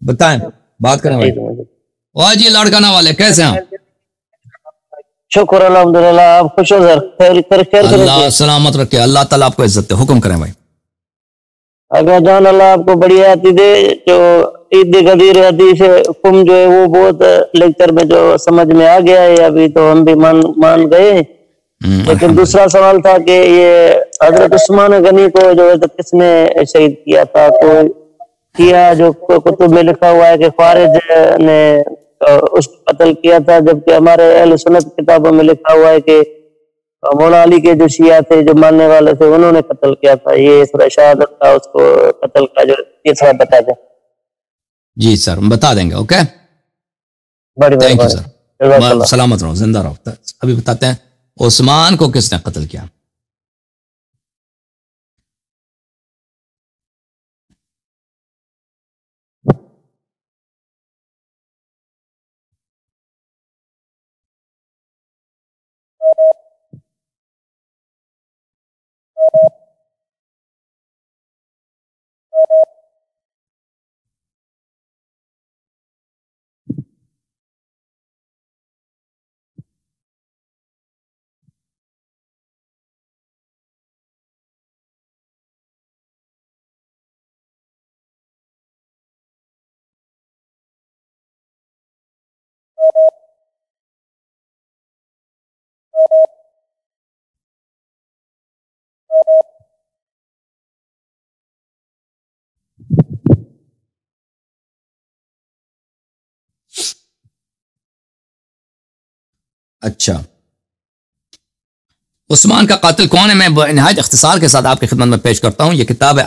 بتائیں بات کریں بھائی. واہ جی لاڑکانہ والے کیسے ہیں آپ؟ شکر الحمدللہ. آپ خوش ہو سر؟ اللہ سلامت رکھے, اللہ تعالیٰ آپ کو عزت دے. حکم کریں بھائی. اگر جان اللہ آپ کو بڑی آتی دے. جو عید غدیر حدیث حکم جو ہے وہ بہت لیکچر میں جو سمجھ میں آ گیا ہے, ابھی تو ہم بھی مان گئے. لیکن دوسرا سوال تھا کہ یہ حضرت عثمان غنی کو جو ہے کس نے شہید کیا تھا؟ تو کیا جو کتب میں لکھا ہوا ہے کہ خارج نے اس کو قتل کیا تھا, جبکہ ہمارے اہل سنت کتابوں میں لکھا ہوا ہے کہ مولا علی کے جو شیعہ تھے, جو ماننے والے تھے, انہوں نے قتل کیا تھا. یہ سورہ شہادت تھا, اس کو قتل کا جو یہ سب بتا دیں. جی سر بتا دیں گے. اوکے تھینک یو سر, سلامت رہو, زندہ رہو. ابھی بتاتے ہیں عثمان کو کس نے قتل کیا. اچھا عثمان کا قاتل کون ہے؟ میں نہایت اختصار کے ساتھ آپ کی خدمت میں پیش کرتا ہوں. یہ کتاب ہے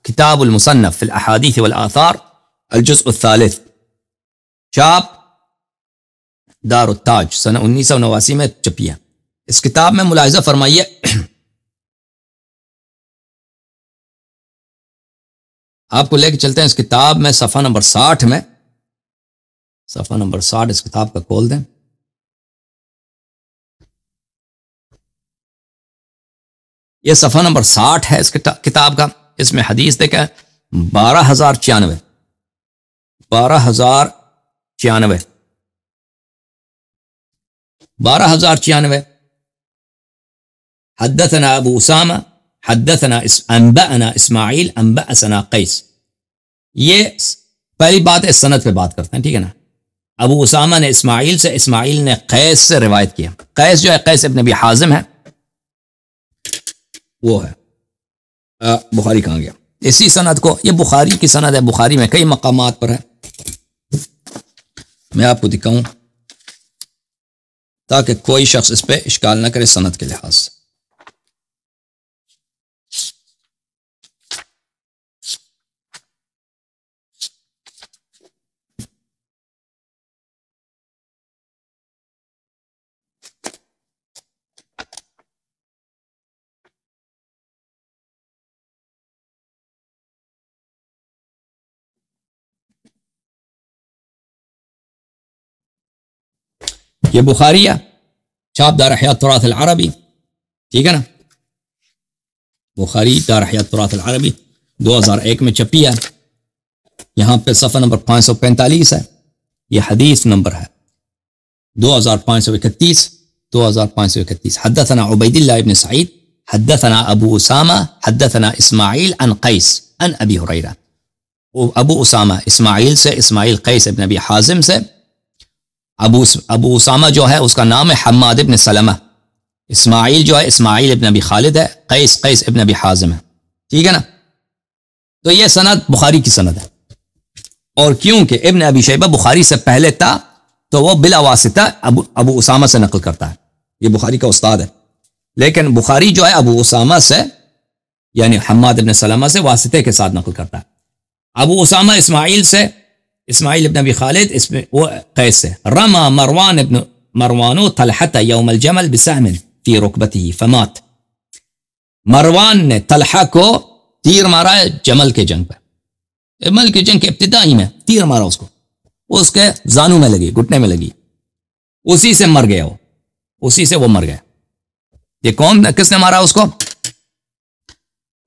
کتاب المصنف فی الاحادیث والآثار الجزء الثالث, چاپ دار التاج سنہ 1989 میں چھپی ہے. اس کتاب میں ملاحظہ فرمائیے آپ کو لے کے چلتے ہیں اس کتاب میں صفحہ نمبر 60 میں, صفحہ نمبر 60 اس کتاب کا کھول دیں. یہ صفحہ نمبر 60 ہے اس کتاب کا. اس میں حدیث دیکھیں 12,096 12,096. حدثنا ابو اسامہ حدثنا انبأنا اسماعیل انبأنا قیس. یہ پہلی بات اس سند پہ بات کرتے ہیں, ٹھیک ہے نا. ابو اسامہ نے اسماعیل سے, اسماعیل نے قیس سے روایت کیا. قیس جو ہے قیس ابن ابی حازم ہے, وہ ہے. بخاری کہاں گیا؟ اسی سند کو, یہ بخاری کی سند ہے, بخاری میں کئی مقامات پر ہے. میں آپ کو دکھاؤں تاکہ کوئی شخص اس پہ اشکال نہ کرے سند کے لحاظ سے. یہ بخاری ہے, چاپ دار احیاء التراث العربی, ٹھیک ہے نا. بخاری دار احیاء التراث العربی 2001 میں چھپی ہے. یہاں پہ صفحہ نمبر 545 ہے. یہ حدیث نمبر ہے 2531. حدثنا عبید اللہ ابن سعید حدثنا ابو اسامہ حدثنا اسماعیل عن قیس عن ابی ہریرہ. ابو اسامہ اسماعیل سے, اسماعیل قیس ابن ابی حازم سے. ابو اسامہ جو ہے اس کا نام ہے حماد ابن سلمہ. اسماعیل جو ہے اسماعیل ابن ابی خالد ہے. قیس ابن ابی حازم ہے, ٹھیک ہے نا. تو یہ سند بخاری کی سند ہے, اور کیونکہ ابن ابی شیبہ بخاری سے پہلے تھا تو وہ بلا واسطہ ابو اسامہ سے نقل کرتا ہے. یہ بخاری کا استاد ہے, لیکن بخاری جو ہے ابو اسامہ سے یعنی حماد ابن سلمہ سے واسطے کے ساتھ نقل کرتا ہے. ابو اسامہ اسماعیل سے, اسماعیل ابن ابی خالد اس میں وہ قیس سے. رما مروان طلحہ یوم الجمل بسهم فی رکبته فمات. مروان نے طلحہ کو تیر مارا ہے جمل کے جنگ پہ. جمل کے جنگ کے ابتدائی میں تیر مارا اس کو, اس کے زانو میں لگی, گھٹنے میں لگی, اسی سے مر گیا وہ, اسی سے وہ مر گیا. یہ کون, کس نے مارا اس کو؟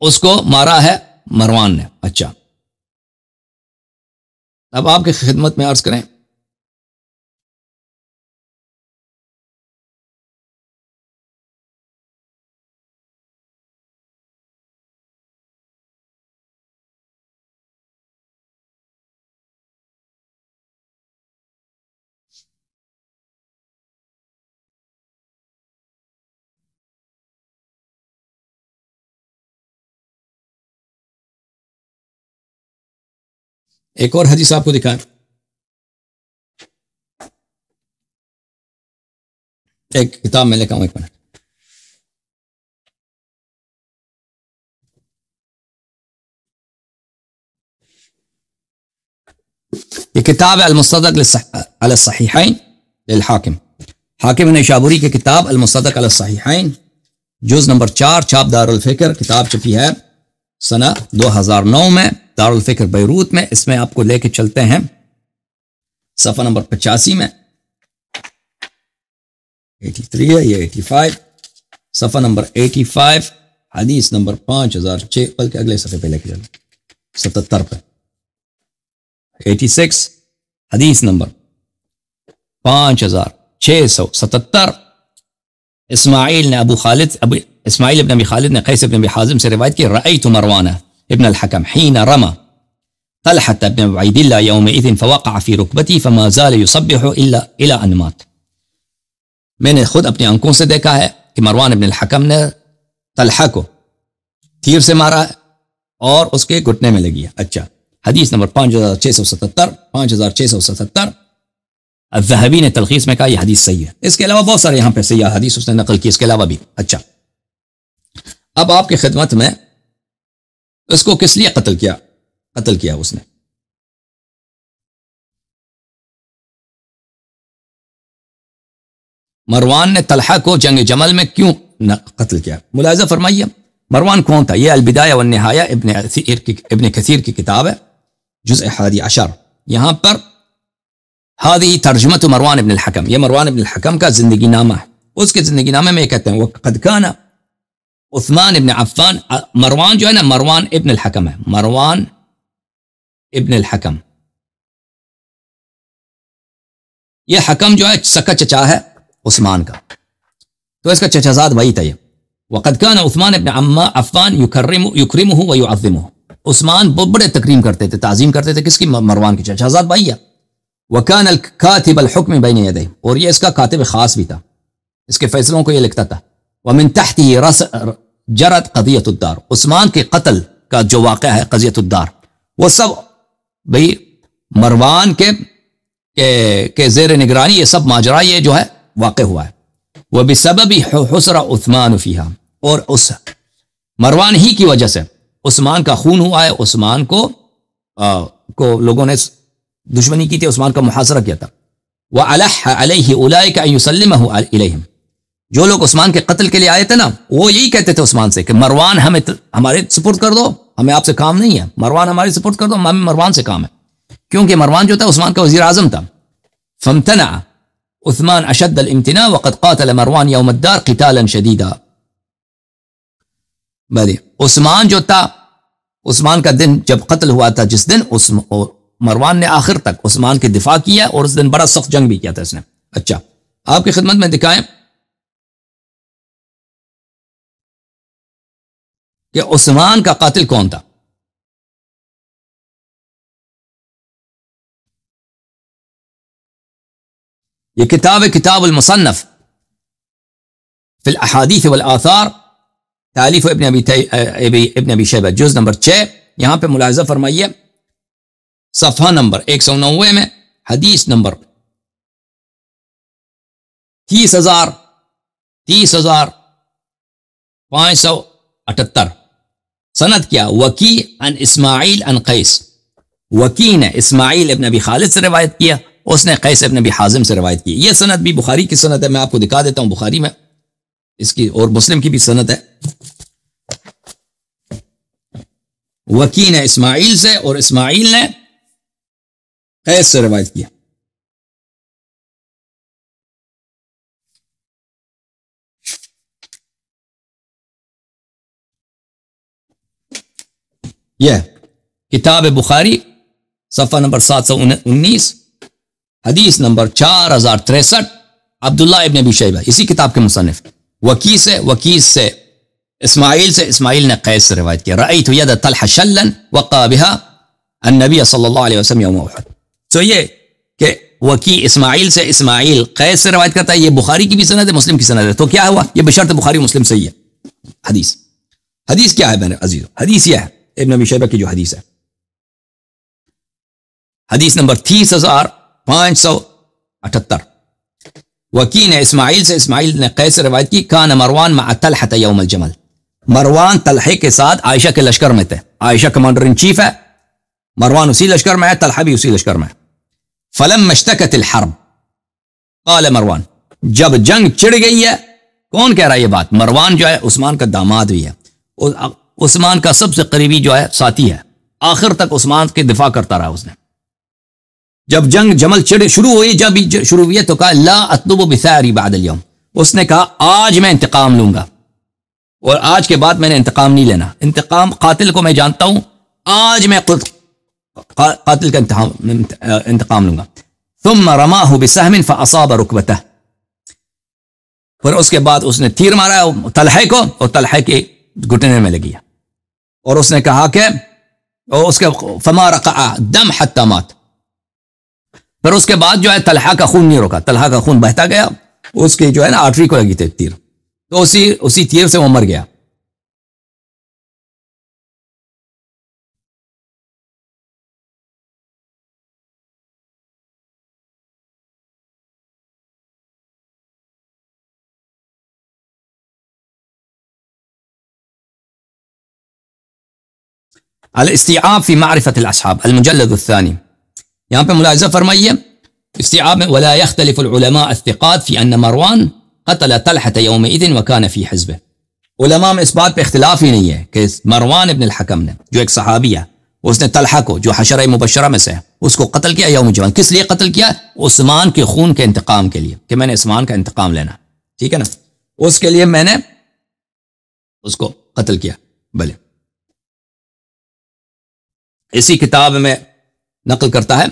اس کو مارا ہے مروان نے. اچھا اب آپ کی خدمت میں عرض کریں ایک اور حدیث آپ کو دکھائیں. ایک کتاب میں لکھا ہوں، ایک منٹ. یہ کتاب ہے المستدرک علی الصحیحین للحاکم، حاکم نیشابوری کی کتاب المستدرک علی الصحیحین، جز نمبر 4، چھاپ دار الفکر. کتاب چھپی ہے سنہ 2009 میں دار الفکر بیروت میں. اس میں آپ کو لے کے چلتے ہیں صفحہ نمبر 85 میں. 83 ہے یہ 85، صفحہ نمبر 85، حدیث نمبر 5006، بلکہ اگلے صفحے پہ لے کے چلیں 77 پہ. 86 حدیث نمبر 5677. اسماعیل نے اسماعیل ابن ابی خالد نے قیس ابن ابی حازم سے روایت کی، رأیت مروان ابن الحکم حین رمى طلحة ابن عبید اللہ یومئذ فوقع فی رکبتی فما زال یصبح الا الى ان مات. میں نے خود اپنی آنکھوں سے دیکھا ہے کہ مروان ابن الحکم نے طلحہ کو تیر سے مارا ہے اور اس کے گھٹنے میں لگی ہے. اچھا، حدیث نمبر 5677. الذہبی نے تلخیص میں کہا یہ حدیث صحیح ہے. اس کے علاوہ بہت سارے یہاں پہ صحیح حدیث اس نے نقل کی اس کے علاوہ بھی. اچھا، اب آپ کی خدمت میں اس کو کس لیے قتل کیا اس نے. مروان نے طلحہ کو جنگ جمل میں کیوں قتل کیا؟ ملاحظہ فرمائیے مروان کون تھا. یہ البدایہ والنہایہ ابن کثیر کی کتاب ہے، جزء 11. یہاں پر ہذه ترجمۃ مروان ابن الحکم، یہ مروان ابن الحکم کا زندگی نامہ ہے. اس کے زندگی نامے میں یہ کہتے ہیں وقد کان عثمان ابن عفان. مروان جو ہے نا، مروان ابن الحکم ہے، مروان ابن الحکم. یہ حکم جو ہے سکا چچا ہے عثمان کا، تو اس کا چچا زاد وہی تھا. یہ وقد کان عثمان ابن عفان یکرمہ ویعظمہ. عثمان بہت بڑے تکریم کرتے تھے، تعظیم کرتے تھے کس کی؟ مروان کی. چچا زاد بھائی ہے. وکان الکاتب الحکم بین یدیہ، اور یہ اس کا کاتب خاص بھی تھا، اس کے فیصلوں کو یہ لکھتا تھا. ومن تحتہ جرت قضیۃ الدار. عثمان کے قتل کا جو واقعہ ہے قضیۃ الدار، وہ سب بھئی مروان کے زیر نگرانی یہ سب ماجرا یہ جو ہے واقع ہوا ہے. وبسبب حسر عثمان فیہا، اور اس مروان ہی کی وجہ سے عثمان کا خون ہوا ہے. عثمان کو لوگوں نے دشمنی کی تھی، عثمان کا محاصرہ کیا تھا. وَأَلَحَّ عَلَيْهِ أُولَئِكَ أَن يُسَلِّمَهُ إِلَيْهِمْ. جو لوگ عثمان کے قتل کے لیے آئے تھے نا، وہ یہی کہتے تھے عثمان سے کہ مروان ہمارے سپرد کر دو، ہمیں آپ سے کام نہیں ہے. مروان ہمارے سپرد کر دو، ہمیں مروان سے کام ہے. کیونکہ مروان جو تھا عثمان کا وزیر اعظم تھا. فامتنع عثمان اشد الامتناع وقد قاتل مروان یوم الدار قتالا شدیدا. بھلی عثمان جو تھا، عثمان کا دن جب قتل ہوا تھا، جس دن مروان نے آخر تک عثمان کی دفاع کیا اور اس دن بڑا سخت جنگ بھی کیا تھا اس نے. اچھا، آپ کی خدمت میں دکھائیں کہ عثمان کا قاتل کون تھا. یہ کتاب ہے کتاب المصنف فی الاحادیث والآثار، تالیف ابن ابی شیبہ، جز نمبر 6. یہاں پہ ملاحظہ فرمائیے صفحہ نمبر 190 میں حدیث نمبر 30,578. سند کیا؟ وکی عن اسماعیل عن قیس. وکی نے اسماعیل ابن ابی خالد سے روایت کیا، اس نے قیس ابن ابی حازم سے روایت کی. یہ سند بھی بخاری کی سند ہے، میں آپ کو دکھا دیتا ہوں. بخاری میں اس کی اور مسلم کی بھی سند ہے. وکی نے اسماعیل سے اور اسماعیل نے قیس سے روایت کیا. یہ کتاب بخاری صفحہ نمبر 719، حدیث نمبر 4063، عبداللہ ابن ابی شیبہ اسی کتاب کے مصنف، وکی سے اسماعیل نے قیس سے روایت کیا، رأیت ید طلحہ شلا وقع بها النبی صلی اللہ علیہ وسلم یوم احد. تو یہ کہ وکی اسماعیل قیس سے روایت کرتا ہے، یہ بخاری کی بھی سند ہے، مسلم کی سند ہے. تو کیا ہوا؟ یہ بشرط بخاری مسلم صحیح ہے. حدیث کیا ہے میرے عزیزو؟ حدیث یہ ہے ابن ابی شیبہ کی جو حدیث ہے، حدیث نمبر 30578. وکی نے اسماعیل نے قیس سے روایت کی، کان مروان مع طلحہ یوم الجمل، مروان طلحہ کے ساتھ عائشہ کے لشکر میں تھے. عائشہ کمانڈر ان چیف ہے، مروان اسی لشکر میں ہے، طلحہ بھی اسی لشکر میں ہے. فلما اشتکت الحرب قال مروان، جب جنگ چڑ گئی ہے، کون کہہ رہا ہے یہ بات؟ مروان جو ہے عثمان کا داماد بھی ہے، عثمان کا سب سے قریبی جو ہے ساتھی ہے، آخر تک عثمان کے دفاع کرتا رہا. اس نے جب جنگ جمل شروع ہوئی، جب شروع ہوئی تو کہا لا اطلب بثاری بعد اليوم، اس نے کہا آج میں انتقام لوں گا، اور آج کے بعد میں نے انتقام نہیں لینا. انتقام قاتل کو میں جانتا ہوں، آج میں قاتل کا انتقام لوں گا. ثم رماه بسهم فاصاب ركبته، پھر اس کے بعد اس نے تیر مارا طلحہ کو، اور طلحہ کے گھٹنے میں لگی، اور اس نے کہا کہ اس کے فما رقع دم حتى مات، پھر اس کے بعد جو ہے طلحہ کا خون نہیں روکا، طلحہ کا خون بہتا گیا، اس کی جو ہے نا آرٹری کو لگی تھی تیر، تو اسی تیر سے وہ مر گیا. الاستيعاب في معرفة الأصحاب المجلد الثاني، یہاں پہ ملاحظہ فرمائیے استیعاب میں، ولا يختلف العلماء الثقات في أن مروان قتل طلحة يومئذ وكان في حزبه. علماء میں اس بات پہ اختلاف ہی نہیں ہے کہ مروان ابن الحکم نے، جو ایک صحابی ہے، اس نے طلحہ کو جو حشرہ مبشرہ میں سے ہے، اس کو قتل کیا یوم جمل. کس لیے قتل کیا؟ عثمان کے خون کے انتقام کے لیے، کہ میں نے عثمان کا انتقام لینا، ٹھیک ہے نا، اس کے لیے میں نے اس کو قتل کیا. بھلے اسی کتاب میں نقل کرتا ہے،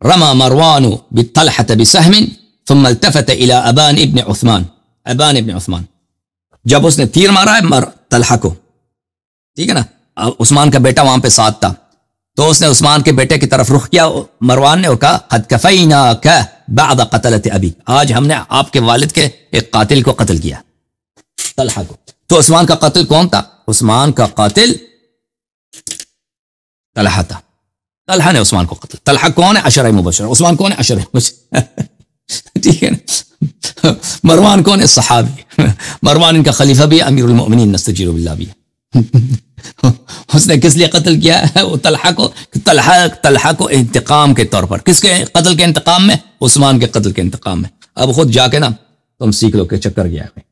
رمى مروان بطلحة بسهم ثم التفت الى ابان ابن عثمان، جب اس نے تیر مارا ہے طلحہ کو، ٹھیک ہے نا، عثمان کا بیٹا وہاں پہ ساتھ تھا، تو اس نے عثمان کے بیٹے کی طرف رخ کیا مروان نے، اور کہا قد کفیناک بعد قتلت ابی، آج ہم نے آپ کے والد کے ایک قاتل کو قتل کیا، طلحہ کو. تو عثمان کا قاتل کون تھا؟ عثمان کا قاتل طلحہ تھا، طلحہ نے عثمان کو قتل. طلحہ کون ہے؟ عشرہ مبشرہ. عثمان کون ہے؟ عشرہ مبشرہ. ٹھیک ہے نا. مروان کون ہے؟ صحابی. مروان ان کا خلیفہ بھی، امیر المؤمنین نستجیر باللہ بھی. اس نے کس لیے قتل کیا ہے وہ طلحہ کو؟ طلحہ کو انتقام کے طور پر. کس کے قتل کے انتقام میں؟ عثمان کے قتل کے انتقام میں. اب خود جا کے نا تم سیکھ لو کہ چکر گیا ہے.